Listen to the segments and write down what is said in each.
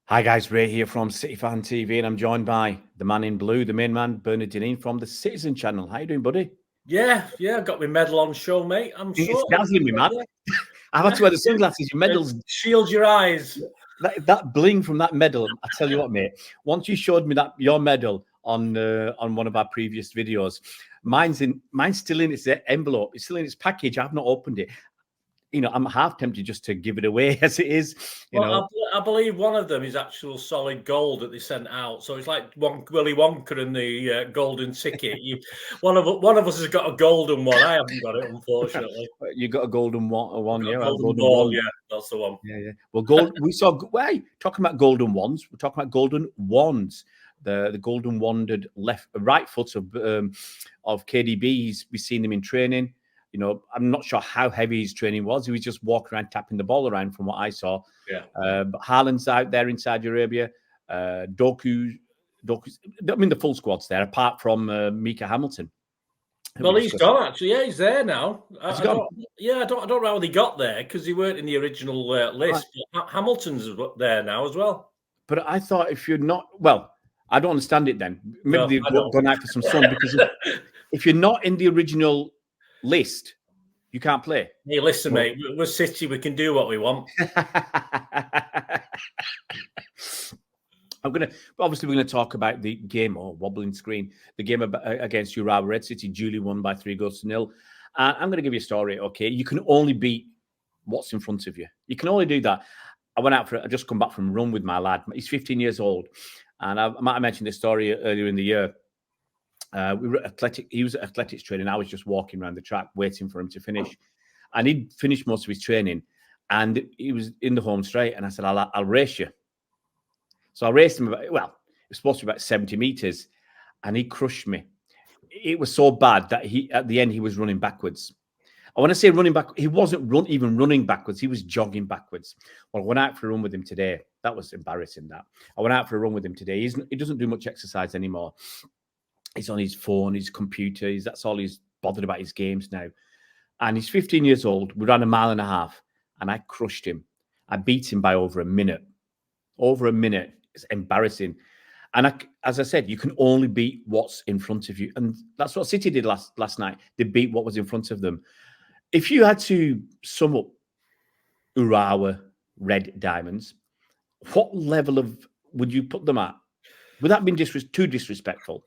Hi guys, Ray here from City Fan TV, and I'm joined by the man in blue, the main man, Bernard Dineen from the Citizen Channel. How you doing, buddy? Yeah, got my medal on show, mate. I'm It's sorted. dazzling me, man. I've had to wear the sunglasses. Your medals Shield your eyes. That bling from that medal. I tell you what, mate. Once you showed me that your medal on one of our previous videos, mine's still in its envelope. It's still in its package. I've not opened it. You know, I'm half tempted just to give it away as it is. I believe one of them is actual solid gold that they sent out. So it's like Willy Wonka and the golden ticket. One of us has got a golden one. I haven't got it, unfortunately. You got a golden one, yeah. Golden ball, yeah, that's the one. Yeah. Well, gold. We saw. Wait, talking about golden wands. We're talking about golden wands. The golden wanded right foot of KDB. We've seen him in training. You know, I'm not sure how heavy his training was. He was just walking around, tapping the ball around from what I saw. Yeah. But Haaland's out there in Saudi Arabia. Doku. I mean, the full squad's there, apart from Mika Hamilton. Well, he's gone actually. Yeah, he's there now. I don't know how they got there because he weren't in the original list. Right. But Hamilton's there now as well. But I thought if you're not, well, I don't understand it then. Maybe they've gone out for some sun because if you're not in the original list, you can't play. Hey, listen, mate, we're City. We can do what we want. Obviously, we're going to talk about the game, wobbling screen, the game against Urawa. Red City duly won by 3-0. I'm going to give you a story, okay? You can only beat what's in front of you. You can only do that. I just come back from a run with my lad. He's 15 years old. And I might have mentioned this story earlier in the year. We were athletic. He was at athletics training. I was just walking around the track waiting for him to finish. And he'd finished most of his training. And he was in the home straight. And I said, I'll race you. So I raced him it was supposed to be about 70 meters. And he crushed me. It was so bad that at the end, he was running backwards. I want to say running back. He wasn't even running backwards. He was jogging backwards. Well, I went out for a run with him today. That was embarrassing. I went out for a run with him today. He doesn't do much exercise anymore. He's on his phone, his computer. That's all he's bothered about, his games now. And he's 15 years old. We ran 1.5 miles, and I crushed him. I beat him by over a minute. Over a minute. It's embarrassing. And as I said, you can only beat what's in front of you. And that's what City did last night. They beat what was in front of them. If you had to sum up Urawa Red Diamonds, what level would you put them at? Without being too disrespectful.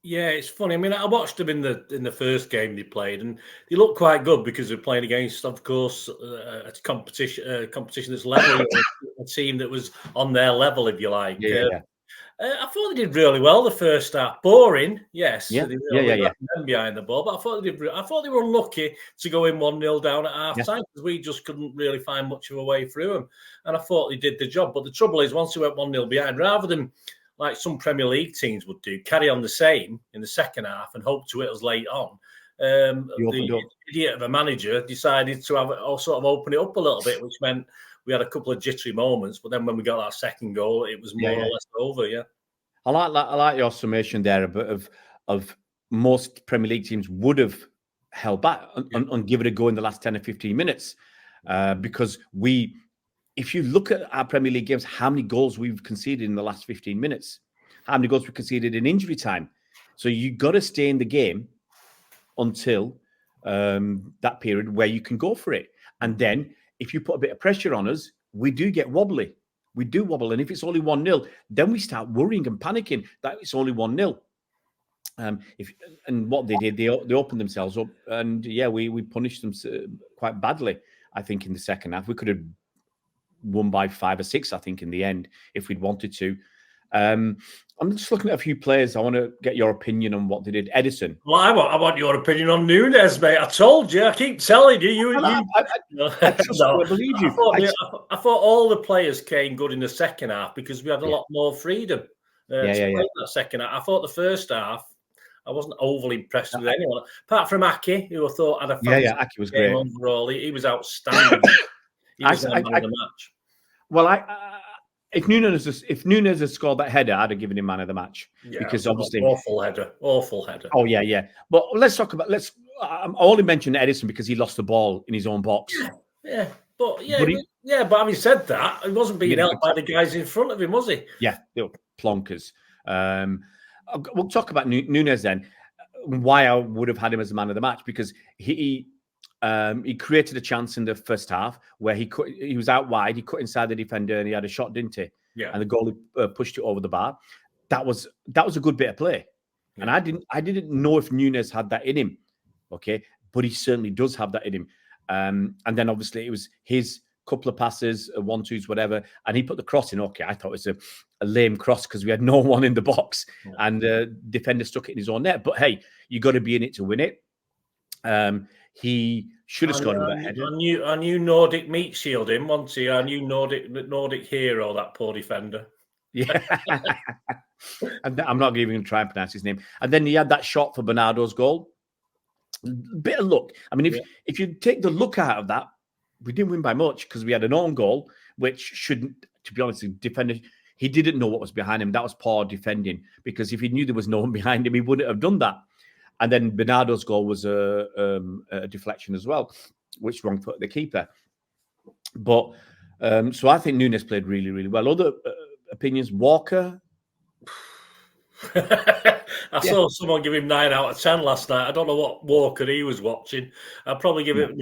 Yeah, it's funny. I mean, I watched them in the first game they played, and they looked quite good because they're playing against, of course, a competition that's level, a team that was on their level, if you like. Yeah. I thought they did really well the first half. Boring, yes. Yeah. Behind the ball, but I thought they were unlucky to go in 1-0 down at half time because we just couldn't really find much of a way through them. And I thought they did the job. But the trouble is, once we went 1-0 behind, rather than like some Premier League teams would do, carry on the same in the second half and hope to hit us late on. The idiot of a manager decided to open it up a little bit, which meant we had a couple of jittery moments. But then when we got that second goal, it was more or less over. Yeah, I like your summation there of most Premier League teams would have held back and give it a go in the last 10 or 15 minutes because if you look at our Premier League games, how many goals we've conceded in the last 15 minutes, how many goals we conceded in injury time. So you got to stay in the game until that period where you can go for it. And then if you put a bit of pressure on us, we do get wobbly. We do wobble. And if it's only 1-0, then we start worrying and panicking that it's only 1-0. And what they did, they opened themselves up. And we punished them quite badly, I think, in the second half. We could have won by 5 or 6, I think, in the end, if we'd wanted to. I'm just looking at a few players. I want to get your opinion on what they did. Edison. Well, I want your opinion on Nunes, mate. I told you. I keep telling you. I believe you. I thought all the players came good in the second half because we had a lot more freedom. That second half. I thought the first half, I wasn't overly impressed with anyone, apart from Aki, who I thought had a fantastic Aki was great overall. He was outstanding. He was the man of the match. Well, if Nunes had scored that header, I'd have given him man of the match because obviously awful header. Oh yeah. But let's talk about. I only mentioned Edison because he lost the ball in his own box. Yeah. Yeah, but having said that, he wasn't being helped by the guys in front of him, was he? Yeah, they were plonkers. We'll talk about Nunes then. Why I would have had him as the man of the match, because he created a chance in the first half where he was out wide, he cut inside the defender and he had a shot, didn't he? Yeah. And the goalie pushed it over the bar. That was a good bit of play. Yeah. And I didn't know if Nunes had that in him. Okay. But he certainly does have that in him. And then obviously it was his couple of passes, 1-2s, whatever, and he put the cross in. Okay, I thought it was a lame cross because we had no one in the box, and the defender stuck it in his own net. But hey, you got to be in it to win it. He should have scored with that header. I knew Nordic meat shield him, wasn't he? I knew Nordic hero, that poor defender. Yeah, and I'm not even going to try and pronounce his name. And then he had that shot for Bernardo's goal. Bit of luck. I mean, if you take the luck out of that, we didn't win by much because we had an own goal, which shouldn't, to be honest, the defender, he didn't know what was behind him. That was poor defending, because if he knew there was no one behind him, he wouldn't have done that. And then Bernardo's goal was a deflection as well, which wrong foot the keeper. But so I think Nunes played really, really well. Other opinions, Walker. I saw someone give him 9 out of 10 last night. I don't know what Walker he was watching. I'd probably give him,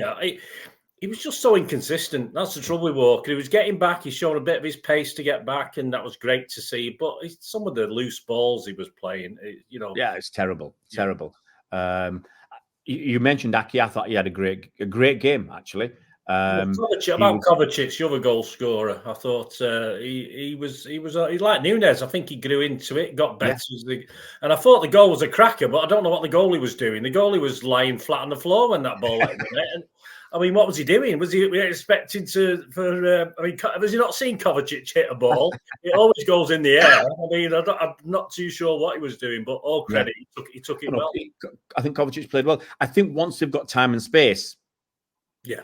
he was just so inconsistent. That's the trouble with Walker. He was getting back. He's showing a bit of his pace to get back, and that was great to see. But some of the loose balls he was playing, Yeah, it's terrible. Terrible. You mentioned Aki. I thought he had a great game, actually. Kovacic, the other goal scorer, I thought he was like Nunes. I think he grew into it, got better, and I thought the goal was a cracker. But I don't know what the goalie was doing. The goalie was lying flat on the floor when that ball went in it. And I mean, what was he doing? Was he expecting has he not seen Kovacic hit a ball? It always goes in the air. I mean, I'm not too sure what he was doing, but all credit, he took it well. I think Kovacic played well. I think once they've got time and space,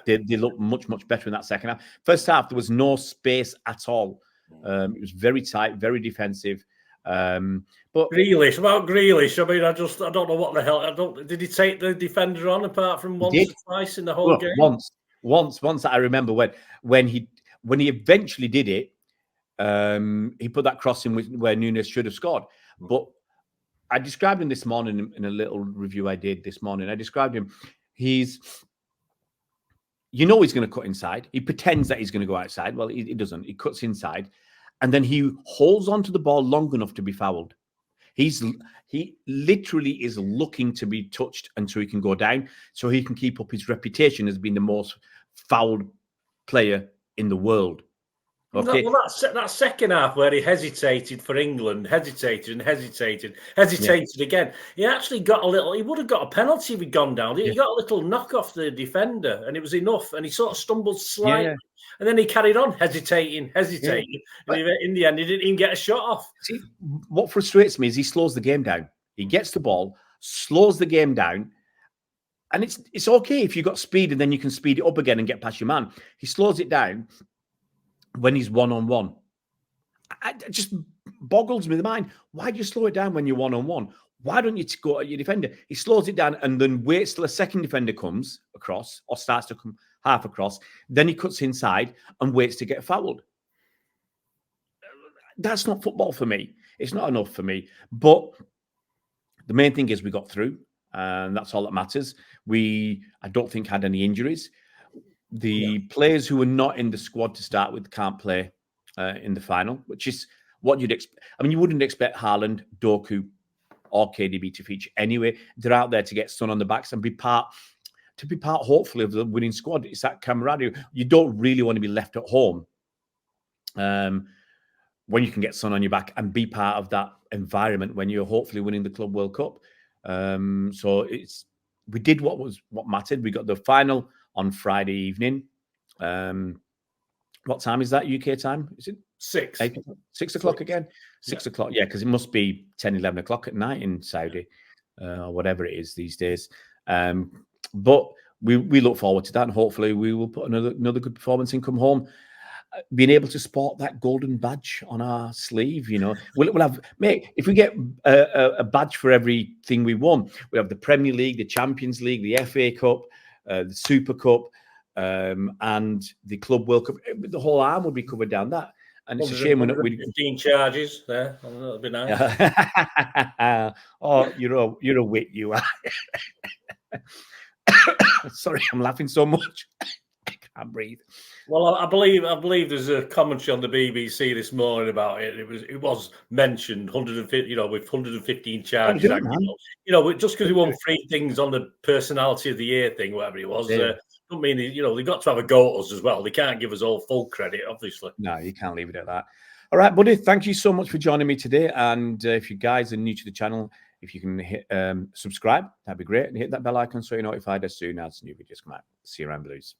they look much, much better in that second half. First half, there was no space at all. It was very tight, very defensive. But Grealish, about Grealish, I mean, I don't know what the hell. Did he take the defender on apart from once or twice in the whole game? Once I remember when he eventually did it, he put that cross in where Nunes should have scored. But I described him this morning in a little review I did this morning. I described him. He's going to cut inside. He pretends that he's going to go outside. Well, he doesn't. He cuts inside, and then he holds onto the ball long enough to be fouled. He literally is looking to be touched until he can go down, so he can keep up his reputation as being the most fouled player in the world. Okay. Well, that second half where he hesitated for England, hesitated again. He actually got a little. He would have got a penalty if he'd gone down. He got a little knock off the defender, and it was enough. And he sort of stumbled slightly, and then he carried on hesitating. And in the end, he didn't even get a shot off. See, what frustrates me is he slows the game down. He gets the ball, slows the game down. And it's okay if you've got speed and then you can speed it up again and get past your man. He slows it down when he's one-on-one. It just boggles me the mind. Why do you slow it down when you're one-on-one? Why don't you go at your defender? He slows it down and then waits till a second defender comes across or starts to come half across. Then he cuts inside and waits to get fouled. That's not football for me. It's not enough for me. But the main thing is we got through, and that's all that matters. I don't think, had any injuries. The players who were not in the squad to start with can't play in the final, which is what you'd expect. I mean, you wouldn't expect Haaland, Doku, or KDB to feature anyway. They're out there to get Son on the backs and be part, hopefully, of the winning squad. It's that camaraderie. You don't really want to be left at home when you can get Son on your back and be part of that environment when you're hopefully winning the Club World Cup. So we did what mattered. We got the final on Friday evening. What time is that UK time? Is it 6? 6 o'clock again? 6 o'clock, yeah, because it must be 10, 11 o'clock at night in Saudi or whatever it is these days. But we look forward to that, and hopefully we will put another good performance and come home being able to sport that golden badge on our sleeve. We'll have, mate, if we get a badge for everything we won, we'll have the Premier League, the Champions League, the FA Cup, the Super Cup, and the club will cover, the whole arm would be covered down that. And it's a shame we're not. 15 charges there. That'll be nice. Oh, you're a wit, you are. Sorry, I'm laughing so much. I can't breathe. Well, I believe there's a commentary on the BBC this morning about it. It was mentioned 150, with 115 charges. Just because he won 3 things on the personality of the year thing, whatever it was, don't mean they've got to have a go at us as well. They can't give us all full credit, obviously. No, you can't leave it at that. All right, buddy. Thank you so much for joining me today. And if you guys are new to the channel, if you can hit subscribe, that'd be great, and hit that bell icon so you're notified as soon as new videos come out. See you around, Blues.